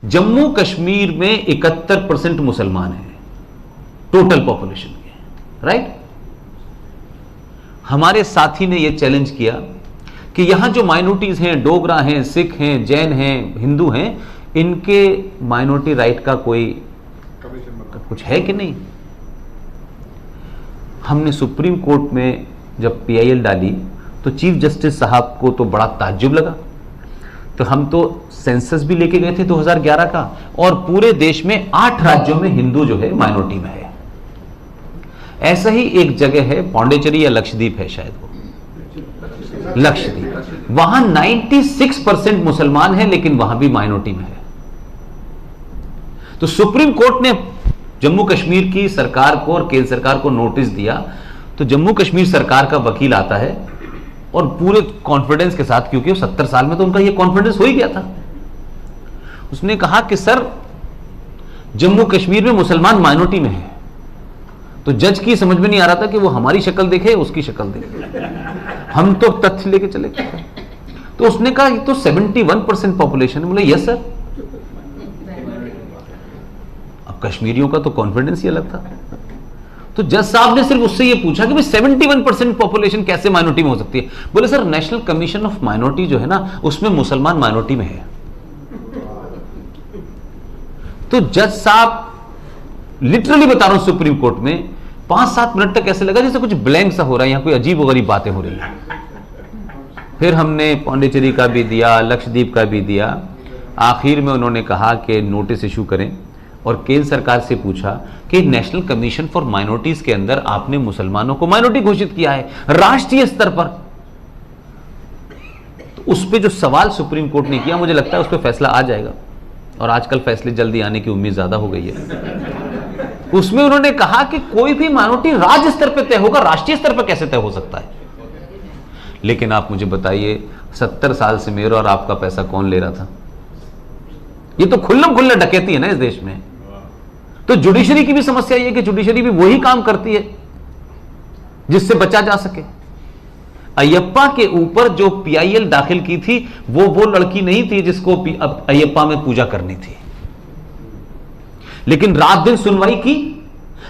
जम्मू कश्मीर में 71% मुसलमान हैं टोटल पॉपुलेशन के, राइट। हमारे साथी ने यह चैलेंज किया कि यहां जो माइनॉरिटीज हैं, डोगरा हैं, सिख हैं, जैन हैं, हिंदू हैं, इनके माइनॉरिटी राइट का कोई कुछ है कि नहीं। हमने सुप्रीम कोर्ट में जब पीआईएल डाली तो चीफ जस्टिस साहब को तो बड़ा ताज्जुब लगा। तो हम तो सेंसस भी लेके गए थे 2011 का, और पूरे देश में 8 राज्यों में हिंदू जो है माइनॉरिटी में है। ऐसा ही एक जगह है पौंडीचेरी या लक्षद्वीप है शायद, वो लक्षद्वीप, वहां 96% मुसलमान है लेकिन वहां भी माइनॉरिटी में है। तो सुप्रीम कोर्ट ने जम्मू कश्मीर की सरकार को और केंद्र सरकार को नोटिस दिया। तो जम्मू कश्मीर सरकार का वकील आता है और पूरे कॉन्फिडेंस के साथ, क्योंकि 70 साल में तो उनका ये कॉन्फिडेंस हो ही गया था, उसने कहा कि सर जम्मू कश्मीर में मुसलमान माइनॉरिटी में है। तो जज की समझ में नहीं आ रहा था कि वो हमारी शक्ल देखे उसकी शक्ल देखे, हम तो तथ्य लेके चले गए। तो उसने कहा ये तो 71% पॉपुलेशन है। बोले यस सर। अब कश्मीरियों का तो कॉन्फिडेंस ही अलग था। तो जज साहब ने सिर्फ उससे ये पूछा कि भाई 71% पॉपुलेशन कैसे माइनॉरिटी में हो सकती है। बोले sir national commission of minority जो है ना, उसमें मुसलमान माइनॉरिटी में है। तो जज साहब लिटरली बता रहा हूं सुप्रीम कोर्ट में 5-7 मिनट तक ऐसे लगा जैसे कुछ ब्लैंक सा हो रहा है, यहां कोई अजीब वगैरह बातें हो रही है। फिर हमने पौंडीचेरी का भी दिया, लक्षद्वीप का भी दिया। आखिर में उन्होंने कहा कि नोटिस इशू करें और केंद्र सरकार से पूछा कि नेशनल कमीशन फॉर माइनॉरिटीज के अंदर आपने मुसलमानों को माइनॉरिटी घोषित किया है राष्ट्रीय स्तर पर। तो उस पर जो सवाल सुप्रीम कोर्ट ने किया, मुझे लगता है उस पर फैसला आ जाएगा, और आजकल फैसले जल्दी आने की उम्मीद ज्यादा हो गई है। उसमें उन्होंने कहा कि कोई भी माइनॉरिटी राज्य स्तर पर तय होगा, राष्ट्रीय स्तर पर कैसे तय हो सकता है। लेकिन आप मुझे बताइए 70 साल से मेरा और आपका पैसा कौन ले रहा था। ये तो खुल्लम खुल्ला डकैती है ना इस देश में। तो जुडिशरी की भी समस्या यह कि जुडिशरी भी वही काम करती है जिससे बचा जा सके। अयप्पा के ऊपर जो पीआईएल दाखिल की थी वो लड़की नहीं थी जिसको अयप्पा में पूजा करनी थी, लेकिन रात दिन सुनवाई की,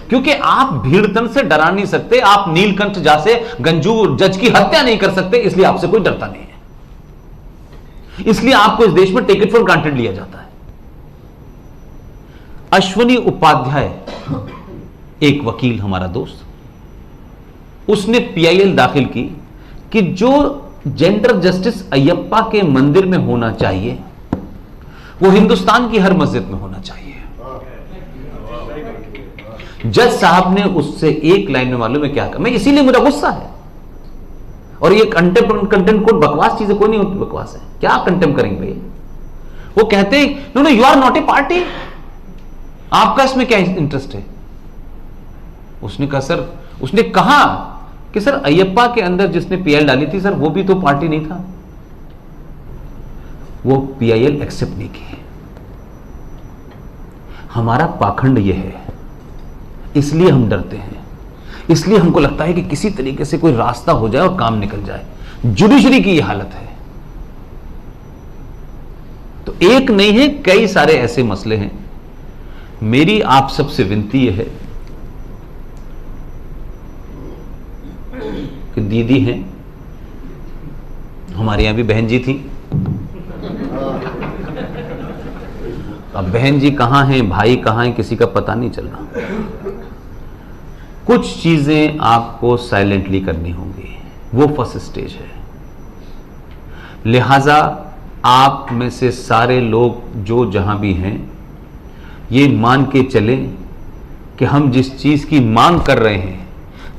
क्योंकि आप भीड़तन से डरा नहीं सकते, आप नीलकंठ जैसे गंजूर जज की हत्या नहीं कर सकते, इसलिए आपसे कोई डरता नहीं है। इसलिए आपको इस देश में टेक इट फॉर ग्रांटेड लिया जाता है। अश्वनी उपाध्याय एक वकील हमारा दोस्त, उसने पीआईएल दाखिल की कि जो जेंडर जस्टिस अयप्पा के मंदिर में होना चाहिए वो हिंदुस्तान की हर मस्जिद में होना चाहिए। जज साहब ने उससे एक लाइन में मालूम है क्या कहा, मैं इसीलिए मुझे गुस्सा है। और ये कंटेंट कोड बकवास चीजें कोई नहीं होती, बकवास है, क्या कंटेम्प करेंगे भाई। वो कहते no no you are not a party, आपका इसमें क्या इंटरेस्ट है। उसने कहा सर, उसने कहा कि सर अयप्पा के अंदर जिसने पीआईएल डाली थी सर वो भी तो पार्टी नहीं था, वो पीआईएल एक्सेप्ट नहीं की। हमारा पाखंड यह है, इसलिए हम डरते हैं, इसलिए हमको लगता है कि किसी तरीके से कोई रास्ता हो जाए और काम निकल जाए। जुडिशरी की यह हालत है। तो एक नहीं है, कई सारे ऐसे मसले हैं। मेरी आप सबसे विनती यह है कि दीदी हैं, हमारे यहां भी बहन जी थी, अब बहन जी कहां हैं, भाई कहां हैं, किसी का पता नहीं चल रहा। कुछ चीजें आपको साइलेंटली करनी होंगी, वो फर्स्ट स्टेज है। लिहाजा आप में से सारे लोग जो जहां भी हैं ये मान के चलें कि हम जिस चीज की मांग कर रहे हैं,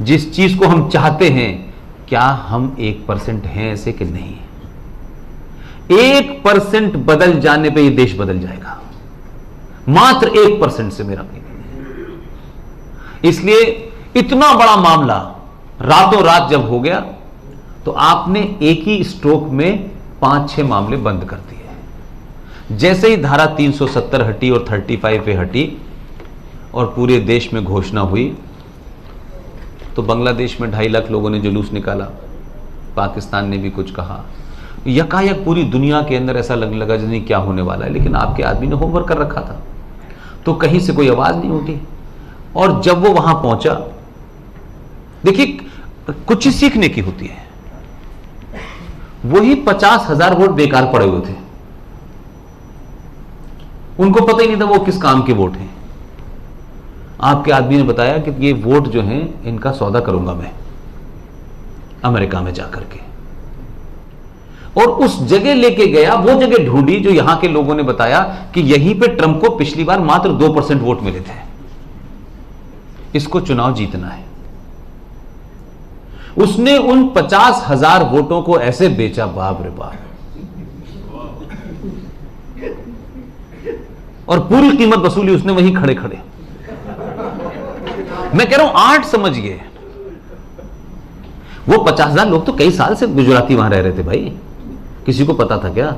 जिस चीज को हम चाहते हैं, क्या हम 1% हैं ऐसे कि नहीं। 1% बदल जाने पे ये देश बदल जाएगा, मात्र 1% से मेरा इसलिए इतना बड़ा मामला रातों रात जब हो गया तो आपने एक ही स्ट्रोक में 5-6 मामले बंद कर दिए। जैसे ही धारा 370 हटी और 35 हटी और पूरे देश में घोषणा हुई तो बांग्लादेश में 2.5 लाख लोगों ने जुलूस निकाला, पाकिस्तान ने भी कुछ कहा, यकायक पूरी दुनिया के अंदर ऐसा लगने लगा जैसे क्या होने वाला है, लेकिन आपके आदमी ने होमवर्क कर रखा था, तो कहीं से कोई आवाज नहीं उठी। और जब वो वहां पहुंचा, देखिए कुछ ही सीखने की होती है, वही 50,000 वोट बेकार पड़े हुए थे, उनको पता ही नहीं था वो किस काम के वोट हैं। आपके आदमी ने बताया कि ये वोट जो हैं इनका सौदा करूंगा मैं अमेरिका में जाकर के, और उस जगह लेके गया, वो जगह ढूंढी जो यहां के लोगों ने बताया कि यहीं पे ट्रंप को पिछली बार मात्र 2% वोट मिले थे, इसको चुनाव जीतना है। उसने उन 50,000 वोटों को ऐसे बेचा, बाप रे बाप, और पूरी कीमत वसूली उसने वहीं खड़े खड़े। मैं कह रहा हूं आर्ट समझिए, वो 50,000 लोग तो कई साल से गुजराती वहां रह रहे थे भाई, किसी को पता था क्या?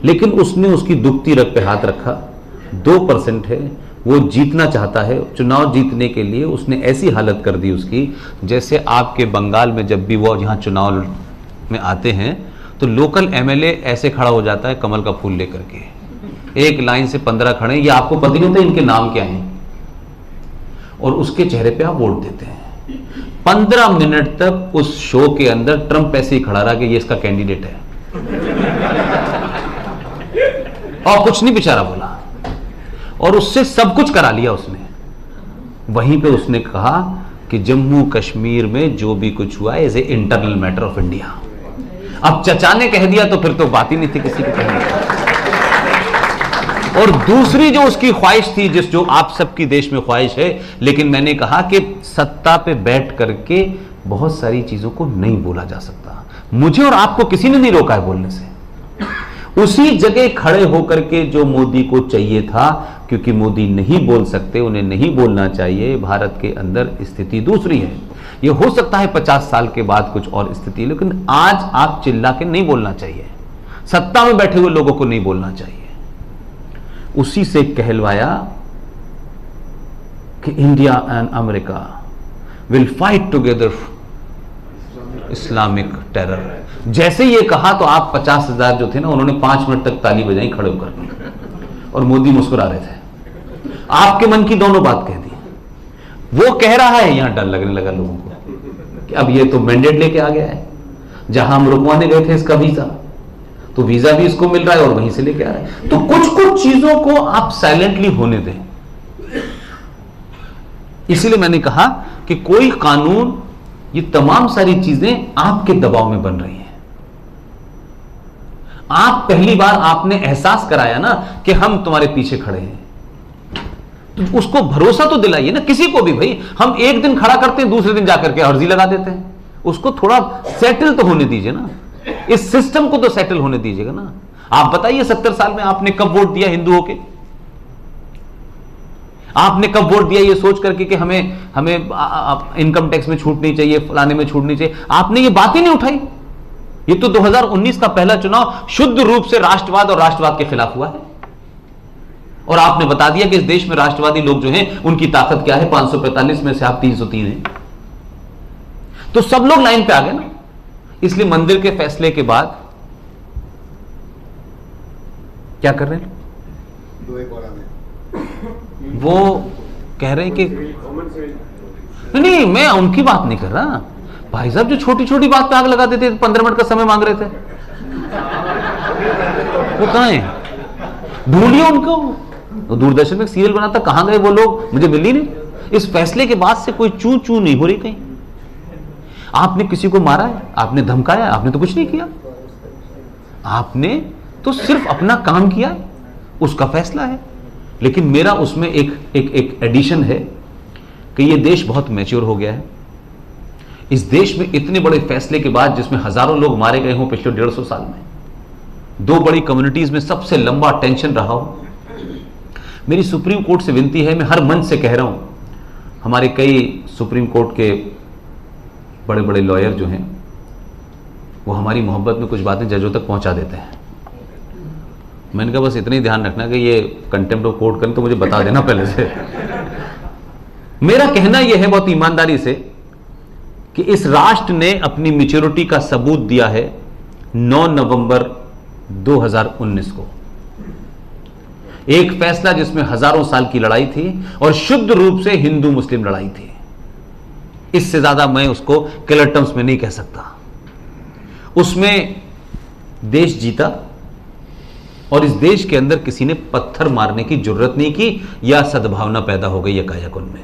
लेकिन उसने उसकी दुखती रग पे हाथ रखा। 2% है, वो जीतना चाहता है। चुनाव जीतने के लिए उसने ऐसी हालत कर दी उसकी, जैसे आपके बंगाल में जब भी वो यहां चुनाव में आते हैं तो लोकल एमएलए ऐसे खड़ा हो जाता है कमल का फूल लेकर के, एक लाइन से 15 खड़े, ये आपको पता नहीं होता इनके नाम क्या हैं, और उसके चेहरे पे आप वोट देते हैं। 15 मिनट तक उस शो के अंदर ट्रंप ऐसे ही खड़ा रहा कि ये इसका कैंडिडेट है, और कुछ नहीं बेचारा बोला, और उससे सब कुछ करा लिया उसने। वहीं पे उसने कहा कि जम्मू कश्मीर में जो भी कुछ हुआ is a internal matter of India. अब चचा ने कह दिया तो फिर तो बात ही नहीं थी किसी को कहने की। और दूसरी जो उसकी ख्वाहिश थी, जो आप सबकी देश में ख्वाहिश है, लेकिन मैंने कहा कि सत्ता पे बैठ करके बहुत सारी चीजों को नहीं बोला जा सकता। मुझे और आपको किसी ने नहीं रोका है बोलने से। उसी जगह खड़े होकर के जो मोदी को चाहिए था, क्योंकि मोदी नहीं बोल सकते, उन्हें नहीं बोलना चाहिए। भारत के अंदर स्थिति दूसरी है। यह हो सकता है 50 साल के बाद कुछ और स्थिति, लेकिन आज आप चिल्ला के नहीं बोलना चाहिए। सत्ता में बैठे हुए लोगों को नहीं बोलना चाहिए। उसी से कहलवाया कि India and America will fight together Islamic terror. जैसे ये कहा तो आप 50,000 जो थे ना, उन्होंने 5 मिनट तक ताली बजाई खड़े होकर, और मोदी मुस्कुरा रहे थे। आपके मन की दोनों बात कह दी। वो कह रहा है, यहां डर लगने लगा लोगों को कि अब ये तो मैंडेट लेके आ गया है, जहां हम रुकवाने गए थे इसका वीजा, तो वीजा भी इसको मिल रहा है और वहीं से लेके आ रहा है। तो कुछ कुछ चीजों को आप साइलेंटली होने दें। इसलिए मैंने कहा कि कोई कानून, ये तमाम सारी चीजें आपके दबाव में बन रही हैं। आप पहली बार आपने एहसास कराया ना कि हम तुम्हारे पीछे खड़े हैं, तो उसको भरोसा तो दिलाइए ना किसी को भी। भाई हम एक दिन खड़ा करते हैं, दूसरे दिन जाकर के अर्जी लगा देते हैं। उसको थोड़ा सेटल तो होने दीजिए ना, इस सिस्टम को तो सेटल होने दीजिएगा ना। आप बताइए 70 साल में आपने कब वोट दिया हिंदू होके? आपने कब वोट दिया ये सोच करके कि हमें इनकम टैक्स में छूट नहीं चाहिए, फलाने में छूट नहीं चाहिए? आपने ये बात ही नहीं उठाई। ये तो 2019 का पहला चुनाव शुद्ध रूप से राष्ट्रवाद और राष्ट्रवाद के खिलाफ हुआ है, और आपने बता दिया कि इस देश में राष्ट्रवादी लोग जो हैं उनकी ताकत क्या है। 545 में से आप 303 हैं, तो सब लोग लाइन पे आ गए ना। इसलिए मंदिर के फैसले के बाद क्या कर रहे हैं वो कह रहे हैं कि नहीं, मैं उनकी बात नहीं कर रहा भाई साहब, जो छोटी छोटी बात पे आग लगा देते थे, 15 मिनट का समय मांग रहे थे, वो कहां है? ढूंढिए उनको। वो दूरदर्शन में सीरियल बनाता, कहां गए वो लोग? मुझे मिली नहीं। इस फैसले के बाद से कोई चू चू नहीं हो रही कहीं। आपने किसी को मारा है? आपने धमकाया? आपने तो कुछ नहीं किया। आपने तो सिर्फ अपना काम किया है, उसका फैसला है। लेकिन मेरा उसमें एक एडिशन है कि यह देश बहुत मैच्योर हो गया है। इस देश में इतने बड़े फैसले के बाद, जिसमें हजारों लोग मारे गए हों पिछले 150 साल में, 2 बड़ी कम्युनिटीज में सबसे लंबा टेंशन रहा हो, मेरी सुप्रीम कोर्ट से विनती है, मैं हर मंच से कह रहा हूं, हमारे कई सुप्रीम कोर्ट के बड़े बड़े लॉयर जो हैं वो हमारी मोहब्बत में कुछ बातें जजों तक पहुंचा देते हैं। मैंने कहा बस इतना ही ध्यान रखना कि ये कंटेम्प्ट ऑफ कोर्ट करें तो मुझे बता देना पहले से। मेरा कहना यह है बहुत ईमानदारी से कि इस राष्ट्र ने अपनी मैच्योरिटी का सबूत दिया है 9 नवंबर 2019 को। एक फैसला जिसमें हजारों साल की लड़ाई थी और शुद्ध रूप से हिंदू मुस्लिम लड़ाई थी। इससे ज्यादा मैं उसको क्लियर टर्म्स में नहीं कह सकता। उसमें देश जीता और इस देश के अंदर किसी ने पत्थर मारने की जरूरत नहीं की, या सद्भावना पैदा हो गई या कायाकुल में।